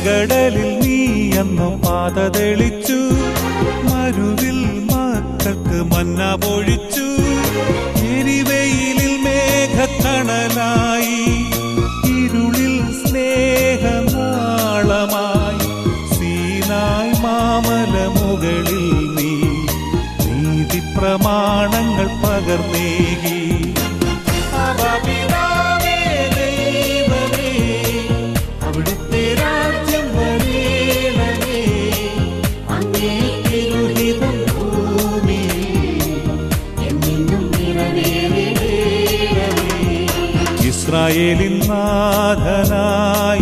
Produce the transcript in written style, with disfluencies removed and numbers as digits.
ചെങ്കടലിൽ നീ അന്നു പാത തെളിച്ചു, മരുവിൽ മക്കൾക്ക് മന്ന പൊഴിച്ചു. എരിവെയിലിൽ മേഘത്തണലായി, ഇരുളിൽ സ്നേഹനാളമായി. സീനായ് മാമലമുകളിൽ നീ നീതി പ്രമാണങ്ങൾ പകർന്നേകി. അവിടുത്തെ രാജ്യം വരേണമേ, അങ്ങേ തിരുഹിതം ഭൂമിയിൽ എന്നെന്നും നിറവേറണമേ. ഇസ്രായേലിൻ നാഥനായ